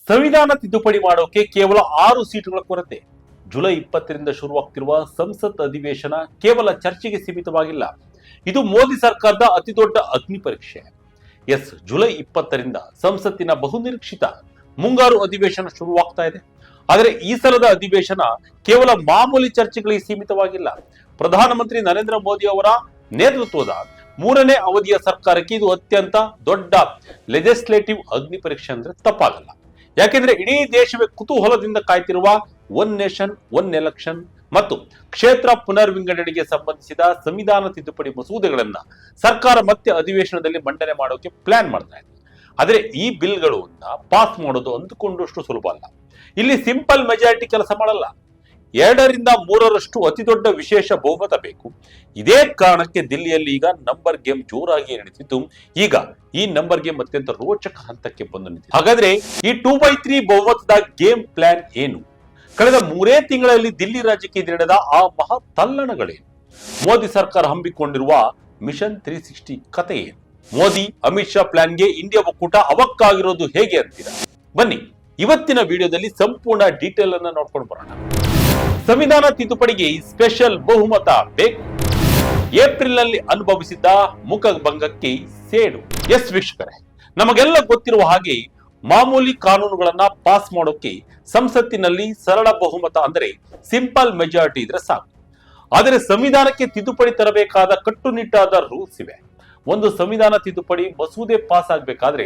ಸಂವಿಧಾನ ತಿದ್ದುಪಡಿ ಮಾಡೋಕೆ ಕೇವಲ 6 ಸೀಟುಗಳ ಕೊರತೆ. ಜುಲೈ 20ರಿಂದ ಶುರುವಾಗ್ತಿರುವ ಸಂಸತ್ ಅಧಿವೇಶನ ಕೇವಲ ಚರ್ಚೆಗೆ ಸೀಮಿತವಾಗಿಲ್ಲ. ಇದು ಮೋದಿ ಸರ್ಕಾರದ ಅತಿದೊಡ್ಡ ಅಗ್ನಿ ಪರೀಕ್ಷೆ. ಜುಲೈ 20ರಿಂದ ಸಂಸತ್ತಿನ ಬಹುನಿರೀಕ್ಷಿತ ಮುಂಗಾರು ಅಧಿವೇಶನ ಶುರುವಾಗ್ತಾ ಇದೆ. ಆದರೆ ಈ ಸಲದ ಅಧಿವೇಶನ ಕೇವಲ ಮಾಮೂಲಿ ಚರ್ಚೆಗಳಿಗೆ ಸೀಮಿತವಾಗಿಲ್ಲ. ಪ್ರಧಾನಮಂತ್ರಿ ನರೇಂದ್ರ ಮೋದಿ ಅವರ ನೇತೃತ್ವದ 3ನೇ ಅವಧಿಯ ಸರ್ಕಾರಕ್ಕೆ ಇದು ಅತ್ಯಂತ ದೊಡ್ಡ ಲೆಜಿಸ್ಲೇಟಿವ್ ಅಗ್ನಿ ಪರೀಕ್ಷೆ ಅಂದ್ರೆ ತಪ್ಪಾಗಲ್ಲ. ಯಾಕೆಂದ್ರೆ ಇಡೀ ದೇಶವೇ ಕುತೂಹಲದಿಂದ ಕಾಯ್ತಿರುವ ಒನ್ ನೇಷನ್ ಒನ್ ಎಲೆಕ್ಷನ್ ಮತ್ತು ಕ್ಷೇತ್ರ ಪುನರ್ವಿಂಗಡಣೆಗೆ ಸಂಬಂಧಿಸಿದ ಸಂವಿಧಾನ ತಿದ್ದುಪಡಿ ಮಸೂದೆಗಳನ್ನ ಸರ್ಕಾರ ಮತ್ತೆ ಅಧಿವೇಶನದಲ್ಲಿ ಮಂಡನೆ ಮಾಡೋಕೆ ಪ್ಲಾನ್ ಮಾಡ್ತಾ ಇದೆ. ಆದ್ರೆ ಈ ಬಿಲ್ಗಳನ್ನ ಪಾಸ್ ಮಾಡೋದು ಅಂದುಕೊಂಡಷ್ಟು ಸುಲಭ ಅಲ್ಲ. ಇಲ್ಲಿ ಸಿಂಪಲ್ ಮೆಜಾರಿಟಿ ಕೆಲಸ ಮಾಡಲ್ಲ. 2ರಿಂದ 3ರಷ್ಟು ಅತಿ ದೊಡ್ಡ ವಿಶೇಷ ಬಹುಮತ ಬೇಕು. ಇದೇ ಕಾರಣಕ್ಕೆ ದಿಲ್ಲಿಯಲ್ಲಿ ಈಗ ನಂಬರ್ ಗೇಮ್ ಜೋರಾಗಿ ನಡೀತಿದ್ದು, ಈಗ ಈ ನಂಬರ್ ಗೇಮ್ ಅತ್ಯಂತ ರೋಚಕ ಹಂತಕ್ಕೆ ಬಂದು ನಿಂತಿದೆ. ಹಾಗಾದ್ರೆ ಈ 2/3 ಬಹುಮತದ ಗೇಮ್ ಪ್ಲಾನ್ ಏನು? ಕಳೆದ 3 ತಿಂಗಳಲ್ಲಿ ದಿಲ್ಲಿ ರಾಜಕೀಯದಲ್ಲಿ ನಡೆದ ಆ ಮಹಾ ತಲ್ಲಣಗಳೇನು? ಮೋದಿ ಸರ್ಕಾರ ಹಮ್ಮಿಕೊಂಡಿರುವ ಮಿಷನ್ 360 ಕತೆ ಏನು? ಮೋದಿ ಅಮಿತ್ ಶಾ ಪ್ಲಾನ್ಗೆ ಇಂಡಿಯಾ ಒಕ್ಕೂಟ ಅವಕ್ಕಾಗಿರೋದು ಹೇಗೆ ಅಂತೀರಾ? ಬನ್ನಿ ಇವತ್ತಿನ ವಿಡಿಯೋದಲ್ಲಿ ಸಂಪೂರ್ಣ ಡೀಟೇಲ್ ಅನ್ನ ನೋಡ್ಕೊಂಡು ಬರೋಣ. ಸಂವಿಧಾನ ತಿದ್ದುಪಡಿಗೆ ಸ್ಪೆಷಲ್ ಬಹುಮತ ಬೇಕು. ಏಪ್ರಿಲ್ ನಲ್ಲಿ ಅನುಭವಿಸಿದ್ದ ಮುಖಭಂಗಕ್ಕೆ ಸೇಡು. ವೀಕ್ಷಕರೇ, ನಮಗೆಲ್ಲ ಗೊತ್ತಿರುವ ಹಾಗೆ ಮಾಮೂಲಿ ಕಾನೂನುಗಳನ್ನ ಪಾಸ್ ಮಾಡೋಕೆ ಸಂಸತ್ತಿನಲ್ಲಿ ಸರಳ ಬಹುಮತ ಅಂದರೆ ಸಿಂಪಲ್ ಮೆಜಾರಿಟಿ ಇದ್ರೆ ಸಾಕು. ಆದರೆ ಸಂವಿಧಾನಕ್ಕೆ ತಿದ್ದುಪಡಿ ತರಬೇಕಾದ ಕಟ್ಟುನಿಟ್ಟಾದ ರೂಲ್ಸ್ ಇವೆ. ಒಂದು ಸಂವಿಧಾನ ತಿದ್ದುಪಡಿ ಮಸೂದೆ ಪಾಸ್ ಆಗಬೇಕಾದ್ರೆ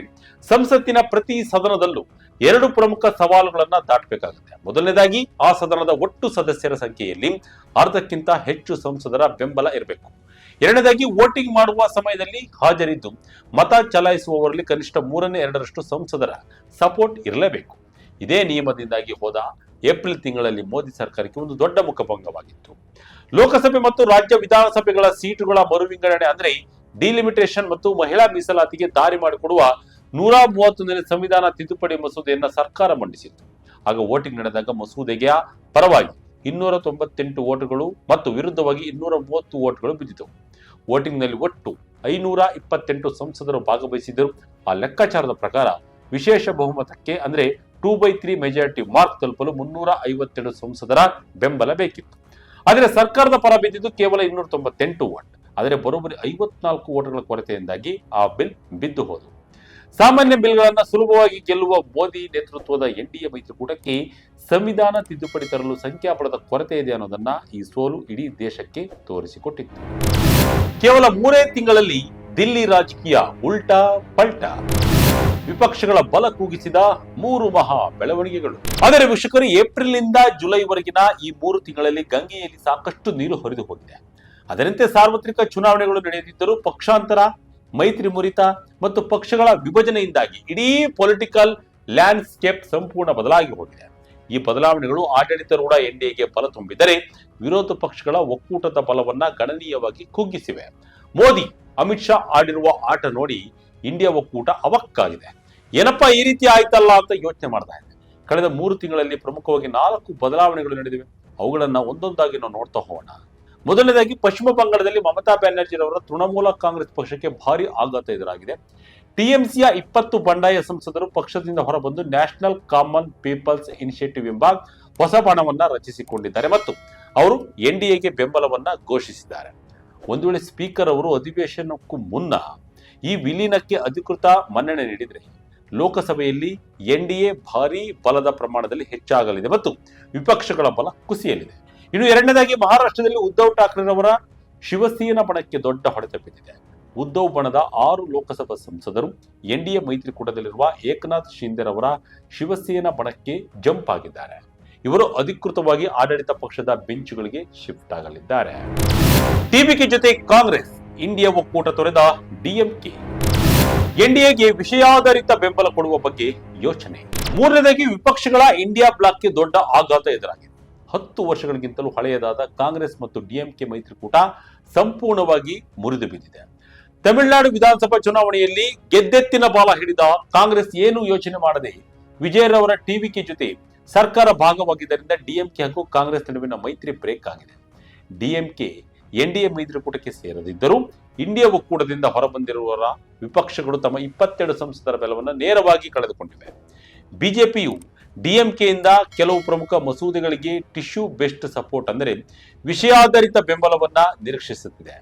ಸಂಸತ್ತಿನ ಪ್ರತಿ ಸದನದಲ್ಲೂ 2 ಪ್ರಮುಖ ಸವಾಲುಗಳನ್ನ ದಾಟಬೇಕಾಗುತ್ತೆ. ಮೊದಲನೇದಾಗಿ ಆ ಸದನದ ಒಟ್ಟು ಸದಸ್ಯರ ಸಂಖ್ಯೆಯಲ್ಲಿ ಅರ್ಧಕ್ಕಿಂತ ಹೆಚ್ಚು ಸಂಸದರ ಬೆಂಬಲ ಇರಬೇಕು. ಎರಡನೇದಾಗಿ ವೋಟಿಂಗ್ ಮಾಡುವ ಸಮಯದಲ್ಲಿ ಹಾಜರಿದ್ದು ಮತ ಚಲಾಯಿಸುವವರಲ್ಲಿ ಕನಿಷ್ಠ 3/2 ಸಂಸದರ ಸಪೋರ್ಟ್ ಇರಲೇಬೇಕು. ಇದೇ ನಿಯಮದಿಂದಾಗಿ ಹೋದ ಏಪ್ರಿಲ್ ತಿಂಗಳಲ್ಲಿ ಮೋದಿ ಸರ್ಕಾರಕ್ಕೆ ಒಂದು ದೊಡ್ಡ ಮುಖಭಂಗವಾಗಿತ್ತು. ಲೋಕಸಭೆ ಮತ್ತು ರಾಜ್ಯ ವಿಧಾನಸಭೆಗಳ ಸೀಟುಗಳ ಮರುವಿಂಗಡಣೆ ಅಂದ್ರೆ ಡಿಲಿಮಿಟೇಷನ್ ಮತ್ತು ಮಹಿಳಾ ಮೀಸಲಾತಿಗೆ ದಾರಿ ಮಾಡಿಕೊಡುವ 131ನೇ ಸಂವಿಧಾನ ತಿದ್ದುಪಡಿ ಮಸೂದೆಯನ್ನ ಸರ್ಕಾರ ಮಂಡಿಸಿತ್ತು. ಆಗ ವೋಟಿಂಗ್ ನಡೆದಾಗ ಮಸೂದೆಗೆ ಪರವಾಗಿ 298 ವೋಟ್ಗಳು ಮತ್ತು ವಿರುದ್ಧವಾಗಿ 230 ವೋಟ್ಗಳು ಬಿದ್ದಿದ್ದವು. ವೋಟಿಂಗ್ ನಲ್ಲಿ ಒಟ್ಟು 528 ಸಂಸದರು ಭಾಗವಹಿಸಿದ್ದರು. ಆ ಲೆಕ್ಕಾಚಾರದ ಪ್ರಕಾರ ವಿಶೇಷ ಬಹುಮತಕ್ಕೆ ಅಂದ್ರೆ 2/3 ಮೆಜಾರಿಟಿ ಮಾರ್ಕ್ ತಲುಪಲು 352 ಸಂಸದರ ಬೆಂಬಲ ಬೇಕಿತ್ತು. ಆದರೆ ಸರ್ಕಾರದ ಪರ ಬಿದ್ದಿದ್ದು ಕೇವಲ 298 ವೋಟ್. ಆದರೆ ಬರೋಬ್ಬರಿ 54 ವೋಟ್ಗಳ ಕೊರತೆಯಿಂದಾಗಿ ಆ ಬಿಲ್ ಬಿದ್ದು ಹೋದವು. ಸಾಮಾನ್ಯ ಬಿಲ್ಗಳನ್ನ ಸುಲಭವಾಗಿ ಗೆಲ್ಲುವ ಮೋದಿ ನೇತೃತ್ವದ ಎನ್ಡಿಎ ಮೈತ್ರಿಕೂಟಕ್ಕೆ ಸಂವಿಧಾನ ತಿದ್ದುಪಡಿ ತರಲು ಸಂಖ್ಯಾಬಲದ ಕೊರತೆ ಇದೆ ಅನ್ನೋದನ್ನ ಈ ಸೋಲು ಇಡೀ ದೇಶಕ್ಕೆ ತೋರಿಸಿಕೊಟ್ಟಿತ್ತು. ಕೇವಲ 3 ತಿಂಗಳಲ್ಲಿ ದಿಲ್ಲಿ ರಾಜಕೀಯ ಉಲ್ಟಾ ಪಲ್ಟಾ. ವಿಪಕ್ಷಗಳ ಬಲ ಕೂಗಿಸಿದ 3 ಮಹಾ ಬೆಳವಣಿಗೆಗಳು. ಆದರೆ ವೀಕ್ಷಕರು, ಏಪ್ರಿಲ್ ನಿಂದ ಜುಲೈವರೆಗಿನ ಈ 3 ತಿಂಗಳಲ್ಲಿ ಗಂಗೆಯಲ್ಲಿ ಸಾಕಷ್ಟು ನೀರು ಹರಿದು ಹೋಗಿದೆ. ಅದರಂತೆ ಸಾರ್ವತ್ರಿಕ ಚುನಾವಣೆಗಳು ನಡೆಯುತ್ತಿದ್ದರೂ ಪಕ್ಷಾಂತರ, ಮೈತ್ರಿ ಮುರಿತ ಮತ್ತು ಪಕ್ಷಗಳ ವಿಭಜನೆಯಿಂದಾಗಿ ಇಡೀ ಪೊಲಿಟಿಕಲ್ ಲ್ಯಾಂಡ್ಸ್ಕೇಪ್ ಸಂಪೂರ್ಣ ಬದಲಾಗಿ ಹೋಗಿದೆ. ಈ ಬದಲಾವಣೆಗಳು ಆಡಳಿತಾರೂಢ ಎನ್ಡಿಎಗೆ ಬಲ ತುಂಬಿದರೆ ವಿರೋಧ ಪಕ್ಷಗಳ ಒಕ್ಕೂಟದ ಬಲವನ್ನ ಗಣನೀಯವಾಗಿ ಕುಗ್ಗಿಸಿವೆ. ಮೋದಿ ಅಮಿತ್ ಶಾ ಆಡಿರುವ ಆಟ ನೋಡಿ ಇಂಡಿಯಾ ಒಕ್ಕೂಟ ಅವಕ್ಕಾಗಿದೆ. ಏನಪ್ಪಾ ಈ ರೀತಿ ಆಯ್ತಲ್ಲ ಅಂತ ಯೋಚನೆ ಮಾಡ್ತಾ ಇದೆ. ಕಳೆದ 3 ತಿಂಗಳಲ್ಲಿ ಪ್ರಮುಖವಾಗಿ 4 ಬದಲಾವಣೆಗಳು ನಡೆದಿವೆ. ಅವುಗಳನ್ನ ಒಂದೊಂದಾಗಿ ನಾವು ನೋಡ್ತಾ ಹೋಗೋಣ. ಮೊದಲನೇದಾಗಿ ಪಶ್ಚಿಮ ಬಂಗಾಳದಲ್ಲಿ ಮಮತಾ ಬ್ಯಾನರ್ಜಿ ಅವರ ತೃಣಮೂಲ ಕಾಂಗ್ರೆಸ್ ಪಕ್ಷಕ್ಕೆ ಭಾರಿ ಆಘಾತ ಎದುರಾಗಿದೆ. ಟಿಎಂಸಿಯ 20 ಬಂಡಾಯ ಸಂಸದರು ಪಕ್ಷದಿಂದ ಹೊರಬಂದು ನ್ಯಾಷನಲ್ ಕಾಮನ್ ಪೀಪಲ್ಸ್ ಇನಿಷಿಯೇಟಿವ್ ಎಂಬ ಹೊಸ ಬಣವನ್ನ ರಚಿಸಿಕೊಂಡಿದ್ದಾರೆ ಮತ್ತು ಅವರು ಎನ್ಡಿಎಗೆ ಬೆಂಬಲವನ್ನ ಘೋಷಿಸಿದ್ದಾರೆ. ಒಂದು ವೇಳೆ ಸ್ಪೀಕರ್ ಅವರು ಅಧಿವೇಶನಕ್ಕೂ ಮುನ್ನ ಈ ವಿಲೀನಕ್ಕೆ ಅಧಿಕೃತ ಮನ್ನಣೆ ನೀಡಿದ್ರೆ ಲೋಕಸಭೆಯಲ್ಲಿ ಎನ್ಡಿಎ ಭಾರಿ ಬಲದ ಪ್ರಮಾಣದಲ್ಲಿ ಹೆಚ್ಚಾಗಲಿದೆ ಮತ್ತು ವಿಪಕ್ಷಗಳ ಬಲ ಕುಸಿಯಲಿದೆ. ಇನ್ನು ಎರಡನೇದಾಗಿ ಮಹಾರಾಷ್ಟ್ರದಲ್ಲಿ ಉದ್ಧವ್ ಠಾಕ್ರೆರವರ ಶಿವಸೇನಾ ಬಣಕ್ಕೆ ದೊಡ್ಡ ಹೊಡೆತ ಬಿದ್ದಿದೆ. ಉದ್ಧವ್ ಬಣದ 6 ಲೋಕಸಭಾ ಸಂಸದರು ಎನ್ಡಿಎ ಮೈತ್ರಿಕೂಟದಲ್ಲಿರುವ ಏಕನಾಥ್ ಶಿಂದೆರವರ ಶಿವಸೇನಾ ಬಣಕ್ಕೆ ಜಂಪ್ ಆಗಿದ್ದಾರೆ. ಇವರು ಅಧಿಕೃತವಾಗಿ ಆಡಳಿತ ಪಕ್ಷದ ಬೆಂಚುಗಳಿಗೆ ಶಿಫ್ಟ್ ಆಗಲಿದ್ದಾರೆ. ಟಿವಿಕೆ ಜೊತೆ ಕಾಂಗ್ರೆಸ್ ಇಂಡಿಯಾ ಒಕ್ಕೂಟ ತೊರೆದ ಡಿಎಂಕೆ. ಎನ್ಡಿಎಗೆ ವಿಷಯಾಧಾರಿತ ಬೆಂಬಲ ಕೊಡುವ ಬಗ್ಗೆ ಯೋಚನೆ. ಮೂರನೇದಾಗಿ ವಿಪಕ್ಷಗಳ ಇಂಡಿಯಾ ಬ್ಲಾಕ್ಗೆ ದೊಡ್ಡ ಆಘಾತ ಎದುರಾಗಿದೆ. 10 ವರ್ಷಗಳಿಗಿಂತಲೂ ಹಳೆಯದಾದ ಕಾಂಗ್ರೆಸ್ ಮತ್ತು ಡಿಎಂಕೆ ಮೈತ್ರಿಕೂಟ ಸಂಪೂರ್ಣವಾಗಿ ಮುರಿದು ಬಿದ್ದಿದೆ. ತಮಿಳುನಾಡು ವಿಧಾನಸಭಾ ಚುನಾವಣೆಯಲ್ಲಿ ಗೆದ್ದೆತ್ತಿನ ಬಾಲ ಹಿಡಿದ ಕಾಂಗ್ರೆಸ್ ಏನು ಯೋಚನೆ ಮಾಡದೆ ವಿಜಯರವರ ಟಿವಿಕೆ ಜೊತೆ ಸರ್ಕಾರ ಭಾಗವಾಗಿದ್ದರಿಂದ ಡಿಎಂಕೆ ಹಾಗೂ ಕಾಂಗ್ರೆಸ್ ನಡುವಿನ ಮೈತ್ರಿ ಬ್ರೇಕ್ ಆಗಿದೆ. ಡಿಎಂಕೆ ಎನ್ಡಿಎ ಮೈತ್ರಿಕೂಟಕ್ಕೆ ಸೇರದಿದ್ದರೂ ಇಂಡಿಯಾ ಒಕ್ಕೂಟದಿಂದ ಹೊರಬಂದಿರುವ ವಿಪಕ್ಷಗಳು ತಮ್ಮ 22 ಸಂಸದರ ಬೆಲವನ್ನು ನೇರವಾಗಿ ಕಳೆದುಕೊಂಡಿವೆ. ಬಿಜೆಪಿಯು ಡಿಎಂಕೆಯಿಂದ ಕೆಲವು ಪ್ರಮುಖ ಮಸೂದೆಗಳಿಗೆ ಟಿಶ್ಯೂ ಬೆಸ್ಟ್ ಸಪೋರ್ಟ್ ಅಂದರೆ ವಿಷಯಾಧಾರಿತ ಬೆಂಬಲವನ್ನ ನಿರೀಕ್ಷಿಸುತ್ತಿದೆ.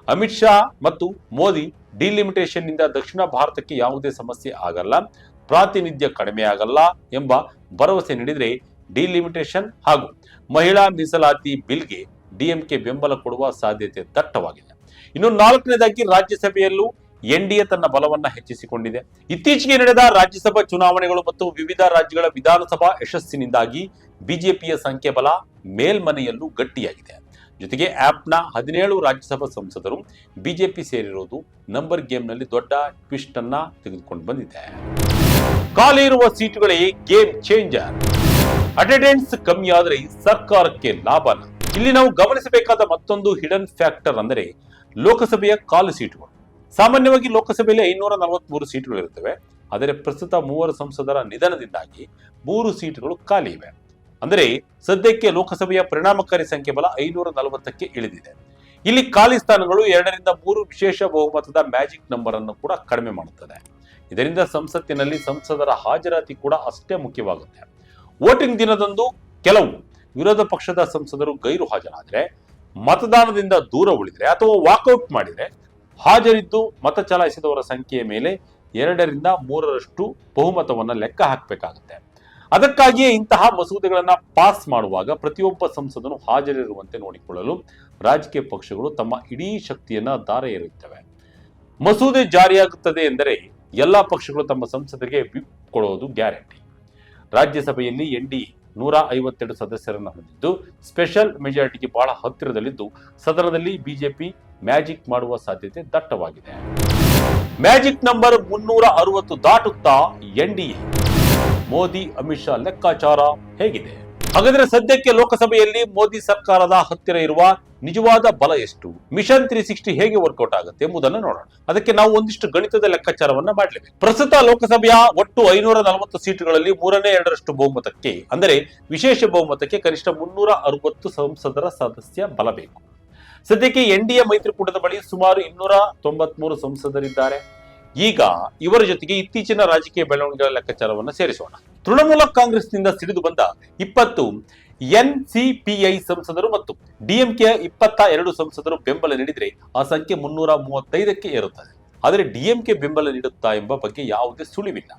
ಅಮಿತ್ ಶಾ ಮತ್ತು ಮೋದಿ ಡಿಲಿಮಿಟೇಷನ್ ನಿಂದ ದಕ್ಷಿಣ ಭಾರತಕ್ಕೆ ಯಾವುದೇ ಸಮಸ್ಯೆ ಆಗಲ್ಲ, ಪ್ರಾತಿನಿಧ್ಯ ಕಡಿಮೆ ಆಗಲ್ಲ ಎಂಬ ಭರವಸೆ ನೀಡಿದರೆ ಡಿಲಿಮಿಟೇಷನ್ ಹಾಗೂ ಮಹಿಳಾ ಮೀಸಲಾತಿ ಬಿಲ್ಗೆ ಡಿಎಂಕೆ ಬೆಂಬಲ ಕೊಡುವ ಸಾಧ್ಯತೆ ದಟ್ಟವಾಗಿದೆ. ಇನ್ನು ನಾಲ್ಕನೇದಾಗಿ ರಾಜ್ಯಸಭೆಯಲ್ಲೂ ಎನ್ಡಿಎ ತನ್ನ ಬಲವನ್ನ ಹೆಚ್ಚಿಸಿಕೊಂಡಿದೆ. ಇತ್ತೀಚೆಗೆ ನಡೆದ ರಾಜ್ಯಸಭಾ ಚುನಾವಣೆಗಳು ಮತ್ತು ವಿವಿಧ ರಾಜ್ಯಗಳ ವಿಧಾನಸಭಾ ಯಶಸ್ಸಿನಿಂದಾಗಿ ಬಿಜೆಪಿಯ ಸಂಖ್ಯೆ ಬಲ ಮೇಲ್ಮನೆಯಲ್ಲೂ ಗಟ್ಟಿಯಾಗಿದೆ. ಜೊತೆಗೆ ಆಪ್ನ 17 ರಾಜ್ಯಸಭಾ ಸಂಸದರು ಬಿಜೆಪಿ ಸೇರಿರುವುದು ನಂಬರ್ ಗೇಮ್ನಲ್ಲಿ ದೊಡ್ಡ ಟ್ವಿಸ್ಟ್ ಅನ್ನ ತೆಗೆದುಕೊಂಡು ಬಂದಿದೆ. ಖಾಲಿ ಇರುವ ಸೀಟುಗಳೇ ಗೇಮ್ ಚೇಂಜರ್. ಅಟೆಂಡೆನ್ಸ್ ಕಮ್ಮಿ ಆದರೆ ಸರ್ಕಾರಕ್ಕೆ ಲಾಭನ. ಇಲ್ಲಿ ನಾವು ಗಮನಿಸಬೇಕಾದ ಮತ್ತೊಂದು ಹಿಡನ್ ಫ್ಯಾಕ್ಟರ್ ಅಂದರೆ ಲೋಕಸಭೆಯ ಖಾಲಿ ಸೀಟುಗಳು. ಸಾಮಾನ್ಯವಾಗಿ ಲೋಕಸಭೆಯಲ್ಲಿ 543 ಸೀಟುಗಳಿರುತ್ತವೆ. ಆದರೆ ಪ್ರಸ್ತುತ 3 ಸಂಸದರ ನಿಧನದಿಂದಾಗಿ 3 ಸೀಟುಗಳು ಖಾಲಿ ಇವೆ. ಅಂದರೆ ಸದ್ಯಕ್ಕೆ ಲೋಕಸಭೆಯ ಪರಿಣಾಮಕಾರಿ ಸಂಖ್ಯೆ ಬಲ 540ಕ್ಕೆ ಇಳಿದಿದೆ. ಇಲ್ಲಿ ಖಾಲಿ ಸ್ಥಾನಗಳು 2 ರಿಂದ 3 ವಿಶೇಷ ಬಹುಮತದ ಮ್ಯಾಜಿಕ್ ನಂಬರ್ ಅನ್ನು ಕೂಡ ಕಡಿಮೆ ಮಾಡುತ್ತದೆ. ಇದರಿಂದ ಸಂಸತ್ತಿನಲ್ಲಿ ಸಂಸದರ ಹಾಜರಾತಿ ಕೂಡ ಅಷ್ಟೇ ಮುಖ್ಯವಾಗುತ್ತೆ. ವೋಟಿಂಗ್ ದಿನದಂದು ಕೆಲವು ವಿರೋಧ ಪಕ್ಷದ ಸಂಸದರು ಗೈರು ಹಾಜರಾದರೆ, ಮತದಾನದಿಂದ ದೂರ ಉಳಿದರೆ ಅಥವಾ ವಾಕೌಟ್ ಮಾಡಿದರೆ ಹಾಜರಿದ್ದು ಮತ ಚಲಾಯಿಸಿದವರ ಸಂಖ್ಯೆಯ ಮೇಲೆ 2 ರಿಂದ 3ರಷ್ಟು ಬಹುಮತವನ್ನು ಲೆಕ್ಕ ಹಾಕಬೇಕಾಗುತ್ತೆ. ಅದಕ್ಕಾಗಿಯೇ ಇಂತಹ ಮಸೂದೆಗಳನ್ನ ಪಾಸ್ ಮಾಡುವಾಗ ಪ್ರತಿಯೊಬ್ಬ ಸಂಸದನು ಹಾಜರಿರುವಂತೆ ನೋಡಿಕೊಳ್ಳಲು ರಾಜಕೀಯ ಪಕ್ಷಗಳು ತಮ್ಮ ಇಡೀ ಶಕ್ತಿಯನ್ನ ಧಾರೆ ಎರೆಯುತ್ತವೆ. ಮಸೂದೆ ಜಾರಿಯಾಗುತ್ತದೆ ಎಂದರೆ ಎಲ್ಲಾ ಪಕ್ಷಗಳು ತಮ್ಮ ಸಂಸದರಿಗೆ ವಿಪ್ ಕೊಡುವುದು ಗ್ಯಾರಂಟಿ. ರಾಜ್ಯಸಭೆಯಲ್ಲಿ ಎನ್ಡಿಎ 152 ಸದಸ್ಯರನ್ನು ಹೊಂದಿದ್ದು ಸ್ಪೆಷಲ್ ಮೆಜಾರಿಟಿಗೆ ಬಹಳ ಹತ್ತಿರದಲ್ಲಿದ್ದು ಸದನದಲ್ಲಿ ಬಿಜೆಪಿ ಮ್ಯಾಜಿಕ್ ಮಾಡುವ ಸಾಧ್ಯತೆ ದಟ್ಟವಾಗಿದೆ. ಮ್ಯಾಜಿಕ್ ನಂಬರ್ 360 ದಾಟುತ್ತಾ ಎನ್ಡಿಎ. ಮೋದಿ ಅಮಿತ್ ಶಾ ಲೆಕ್ಕಾಚಾರ ಹೇಗಿದೆ? ಹಾಗಾದ್ರೆ ಸದ್ಯಕ್ಕೆ ಲೋಕಸಭೆಯಲ್ಲಿ ಮೋದಿ ಸರ್ಕಾರದ ಹತ್ತಿರ ಇರುವ ನಿಜವಾದ ಬಲ ಎಷ್ಟು? ಮಿಷನ್ 360 ಹೇಗೆ ವರ್ಕೌಟ್ ಆಗುತ್ತೆ ಎಂಬುದನ್ನು ನೋಡೋಣ. ಅದಕ್ಕೆ ನಾವು ಒಂದಿಷ್ಟು ಗಣಿತದ ಲೆಕ್ಕಾಚಾರವನ್ನ ಮಾಡಲೇಬೇಕು. ಪ್ರಸ್ತುತ ಲೋಕಸಭೆಯ ಒಟ್ಟು 540 ಸೀಟುಗಳಲ್ಲಿ 3/2 ಬಹುಮತಕ್ಕೆ ಅಂದರೆ ವಿಶೇಷ ಬಹುಮತಕ್ಕೆ ಕನಿಷ್ಠ 360 ಸಂಸದರ ಸದಸ್ಯ ಬಲ ಬೇಕು. ಸದ್ಯಕ್ಕೆ ಎನ್ಡಿಎ ಮೈತ್ರಿಕೂಟದ ಬಳಿ ಸುಮಾರು 293 ಸಂಸದರಿದ್ದಾರೆ. ಈಗ ಇವರ ಜೊತೆಗೆ ಇತ್ತೀಚಿನ ರಾಜಕೀಯ ಬೆಳವಣಿಗೆಗಳ ಲೆಕ್ಕಾಚಾರವನ್ನು ಸೇರಿಸೋಣ. ತೃಣಮೂಲ ಕಾಂಗ್ರೆಸ್ನಿಂದ ಸಿಡಿದು ಬಂದ 20 ಎನ್ಸಿಪಿಐ ಸಂಸದರು ಮತ್ತು ಡಿಎಂಕೆಯ 22 ಸಂಸದರು ಬೆಂಬಲ ನೀಡಿದರೆ ಆ ಸಂಖ್ಯೆ 335ಕ್ಕೆ ಏರುತ್ತದೆ. ಆದರೆ ಡಿಎಂಕೆ ಬೆಂಬಲ ನೀಡುತ್ತಾ ಎಂಬ ಬಗ್ಗೆ ಯಾವುದೇ ಸುಳಿವಿಲ್ಲ.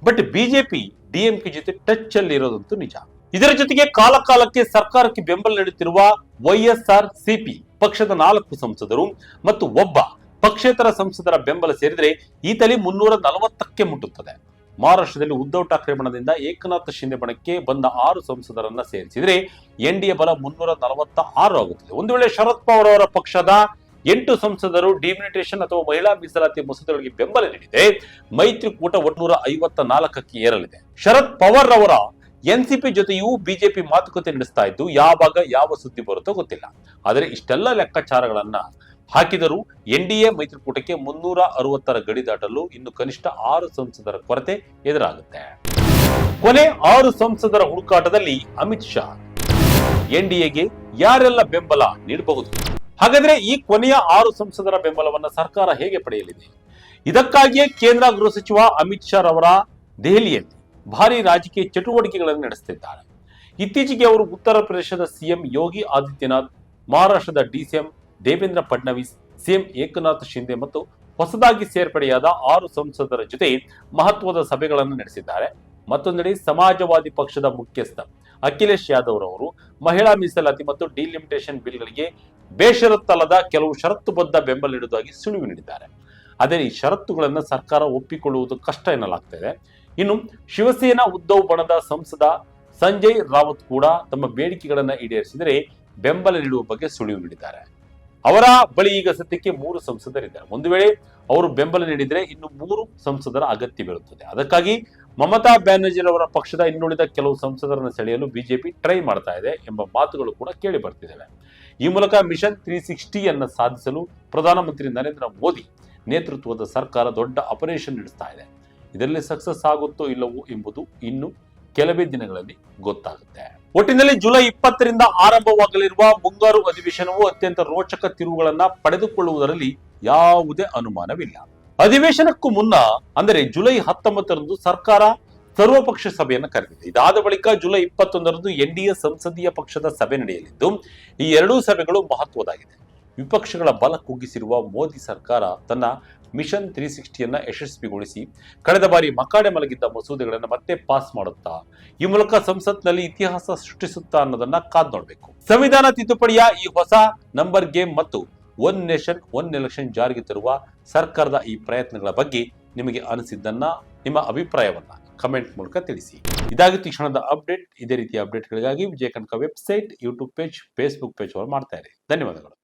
ಬಟ್ ಬಿಜೆಪಿ ಡಿಎಂಕೆ ಜೊತೆ ಟಚ್ ಅಲ್ಲಿ ಇರೋದಂತೂ ನಿಜ. ಇದರ ಜೊತೆಗೆ ಕಾಲಕಾಲಕ್ಕೆ ಸರ್ಕಾರಕ್ಕೆ ಬೆಂಬಲ ನೀಡುತ್ತಿರುವ ವೈಎಸ್ಆರ್ಸಿಪಿ ಪಕ್ಷದ 4 ಸಂಸದರು ಮತ್ತು ಒಬ್ಬ ಪಕ್ಷೇತರ ಸಂಸದರ ಬೆಂಬಲ ಸೇರಿದರೆ ಈ ತಲೆ 340ಕ್ಕೆ ಮುಟ್ಟುತ್ತದೆ. ಮಹಾರಾಷ್ಟ್ರದಲ್ಲಿ ಉದ್ಧವ್ ಠಾಕ್ರೆ ಬಣದಿಂದ ಏಕನಾಥ್ ಶಿಂದೆ ಬಣಕ್ಕೆ ಬಂದ 6 ಸಂಸದರನ್ನ ಸೇರಿಸಿದರೆ ಎನ್ಡಿಎ ಬಲ 346 ಆಗುತ್ತದೆ. ಒಂದು ವೇಳೆ ಶರದ್ ಪವಾರ್ ಅವರ ಪಕ್ಷದ 8 ಸಂಸದರು ಡಿಲಿಮಿಟೇಷನ್ ಅಥವಾ ಮಹಿಳಾ ಮೀಸಲಾತಿ ಮಸೂದೆಗಳಿಗೆ ಬೆಂಬಲ ನೀಡಿದೆ ಮೈತ್ರಿಕೂಟ 154ಕ್ಕೆ ಏರಲಿದೆ. ಶರದ್ ಪವಾರ್ ಅವರ ಎನ್ಸಿಪಿ ಜೊತೆಯೂ ಬಿಜೆಪಿ ಮಾತುಕತೆ ನಡೆಸ್ತಾ ಇದ್ದು ಯಾವಾಗ ಯಾವ ಸುದ್ದಿ ಬರುತ್ತೋ ಗೊತ್ತಿಲ್ಲ. ಆದರೆ ಇಷ್ಟೆಲ್ಲ ಲೆಕ್ಕಾಚಾರಗಳನ್ನ ಹಾಕಿದರೂ ಎನ್ಡಿಎ ಮೈತ್ರಿಕೂಟಕ್ಕೆ 360ರ ಗಡಿ ದಾಟಲು ಇನ್ನು ಕನಿಷ್ಠ 6 ಸಂಸದರ ಕೊರತೆ ಎದುರಾಗುತ್ತೆ. ಕೊನೆ 6 ಸಂಸದರ ಹುಡುಕಾಟದಲ್ಲಿ ಅಮಿತ್ ಶಾ. ಎನ್ಡಿಎಗೆ ಯಾರೆಲ್ಲ ಬೆಂಬಲ ನೀಡಬಹುದು? ಹಾಗಾದ್ರೆ ಈ ಕೊನೆಯ 6 ಸಂಸದರ ಬೆಂಬಲವನ್ನ ಸರ್ಕಾರ ಹೇಗೆ ಪಡೆಯಲಿದೆ? ಇದಕ್ಕಾಗಿಯೇ ಕೇಂದ್ರ ಗೃಹ ಸಚಿವ ಅಮಿತ್ ಶಾ ರವರ ದೆಹಲಿಯಲ್ಲಿ ಭಾರಿ ರಾಜಕೀಯ ಚಟುವಟಿಕೆಗಳನ್ನು ನಡೆಸುತ್ತಿದ್ದಾರೆ. ಇತ್ತೀಚೆಗೆ ಅವರು ಉತ್ತರ ಪ್ರದೇಶದ ಸಿಎಂ ಯೋಗಿ ಆದಿತ್ಯನಾಥ್, ಮಹಾರಾಷ್ಟ್ರದ ಡಿಸಿಎಂ ದೇವೇಂದ್ರ ಫಡ್ನವೀಸ್, ಸಿಎಂ ಏಕನಾಥ್ ಶಿಂದೆ ಮತ್ತು ಹೊಸದಾಗಿ ಸೇರ್ಪಡೆಯಾದ 6 ಸಂಸದರ ಜೊತೆ ಮಹತ್ವದ ಸಭೆಗಳನ್ನು ನಡೆಸಿದ್ದಾರೆ. ಮತ್ತೊಂದೆಡೆ ಸಮಾಜವಾದಿ ಪಕ್ಷದ ಮುಖ್ಯಸ್ಥ ಅಖಿಲೇಶ್ ಯಾದವ್ ರವರು ಮಹಿಳಾ ಮೀಸಲಾತಿ ಮತ್ತು ಡಿಲಿಮಿಟೇಷನ್ ಬಿಲ್ಗಳಿಗೆ ಬೇಷರತ್ತಲ್ಲದ ಕೆಲವು ಷರತ್ತುಬದ್ಧ ಬೆಂಬಲ ನೀಡುವುದಾಗಿ ಸುಳಿವು ನೀಡಿದ್ದಾರೆ. ಆದರೆ ಈ ಷರತ್ತುಗಳನ್ನು ಸರ್ಕಾರ ಒಪ್ಪಿಕೊಳ್ಳುವುದು ಕಷ್ಟ ಎನ್ನಲಾಗ್ತಿದೆ. ಇನ್ನು ಶಿವಸೇನಾ ಉದ್ಧವ್ ಬಣದ ಸಂಸದ ಸಂಜಯ್ ರಾವತ್ ಕೂಡ ತಮ್ಮ ಬೇಡಿಕೆಗಳನ್ನು ಈಡೇರಿಸಿದರೆ ಬೆಂಬಲ ನೀಡುವ ಬಗ್ಗೆ ಸುಳಿವು ನೀಡಿದ್ದಾರೆ. ಅವರ ಬಳಿ ಈಗ ಸದ್ಯಕ್ಕೆ 3 ಸಂಸದರಿದ್ದಾರೆ. ಒಂದು ವೇಳೆ ಅವರು ಬೆಂಬಲ ನೀಡಿದರೆ ಇನ್ನು 3 ಸಂಸದರ ಅಗತ್ಯವಿರುತ್ತದೆ. ಅದಕ್ಕಾಗಿ ಮಮತಾ ಬ್ಯಾನರ್ಜಿ ಅವರ ಪಕ್ಷದ ಇನ್ನುಳಿದ ಕೆಲವು ಸಂಸದರನ್ನು ಸೆಳೆಯಲು ಬಿಜೆಪಿ ಟ್ರೈ ಮಾಡ್ತಾ ಇದೆ ಎಂಬ ಮಾತುಗಳು ಕೂಡ ಕೇಳಿ ಬರ್ತಿದ್ದಾವೆ. ಈ ಮೂಲಕ ಮಿಷನ್ 360 ಅನ್ನು ಸಾಧಿಸಲು ಪ್ರಧಾನಮಂತ್ರಿ ನರೇಂದ್ರ ಮೋದಿ ನೇತೃತ್ವದ ಸರ್ಕಾರ ದೊಡ್ಡ ಆಪರೇಷನ್ ನಡೆಸ್ತಾ ಇದೆ. ಇದರಲ್ಲಿ ಸಕ್ಸಸ್ ಆಗುತ್ತೋ ಇಲ್ಲವೋ ಎಂಬುದು ಇನ್ನು ಕೆಲವೇ ದಿನಗಳಲ್ಲಿ ಗೊತ್ತಾಗುತ್ತೆ. ಒಟ್ಟಿನಲ್ಲಿ ಜುಲೈ 20ರಿಂದ ಆರಂಭವಾಗಲಿರುವ ಮುಂಗಾರು ಅಧಿವೇಶನವು ಅತ್ಯಂತ ರೋಚಕ ತಿರುವುಗಳನ್ನ ಪಡೆದುಕೊಳ್ಳುವುದರಲ್ಲಿ ಯಾವುದೇ ಅನುಮಾನವಿಲ್ಲ. ಅಧಿವೇಶನಕ್ಕೂ ಮುನ್ನ ಅಂದರೆ ಜುಲೈ 19ರಂದು ಸರ್ಕಾರ ಸರ್ವಪಕ್ಷ ಸಭೆಯನ್ನು ಕರೆದಿದೆ. ಇದಾದ ಬಳಿಕ ಜುಲೈ 21ರಂದು ಎನ್ಡಿಎ ಸಂಸದೀಯ ಪಕ್ಷದ ಸಭೆ ನಡೆಯಲಿದ್ದು, ಈ ಎರಡೂ ಸಭೆಗಳು ಮಹತ್ವದಾಗಿದೆ. ವಿಪಕ್ಷಗಳ ಬಲ ಕುಗ್ಗಿಸಿರುವ ಮೋದಿ ಸರ್ಕಾರ ತನ್ನ ಮಿಷನ್ 360ಯನ್ನ ಯಶಸ್ವಿಗೊಳಿಸಿ ಕಳೆದ ಬಾರಿ ಮಕಾಡೆ ಮಲಗಿದ್ದ ಮಸೂದೆಗಳನ್ನು ಮತ್ತೆ ಪಾಸ್ ಮಾಡುತ್ತಾ ಈ ಮೂಲಕ ಸಂಸತ್ನಲ್ಲಿ ಇತಿಹಾಸ ಸೃಷ್ಟಿಸುತ್ತಾ ಅನ್ನೋದನ್ನ ಕಾದ್ ನೋಡಬೇಕು. ಸಂವಿಧಾನ ತಿದ್ದುಪಡಿಯ ಈ ಹೊಸ ನಂಬರ್ ಗೇಮ್ ಮತ್ತು ಒನ್ ನೇಷನ್ ಒನ್ ಎಲೆಕ್ಷನ್ ಜಾರಿಗೆ ತರುವ ಸರ್ಕಾರದ ಈ ಪ್ರಯತ್ನಗಳ ಬಗ್ಗೆ ನಿಮಗೆ ಅನಿಸಿದ್ದನ್ನ, ನಿಮ್ಮ ಅಭಿಪ್ರಾಯವನ್ನ ಕಮೆಂಟ್ ಮೂಲಕ ತಿಳಿಸಿ. ಇದಾಗಿತ್ತು ಈ ಕ್ಷಣದ ಅಪ್ಡೇಟ್. ಇದೇ ರೀತಿಯ ಅಪ್ಡೇಟ್ಗಳಿಗಾಗಿ Vijaya Kanaka website, YouTube page, Facebook page ಮಾಡ್ತಾ ಇರಿ. ಧನ್ಯವಾದಗಳು.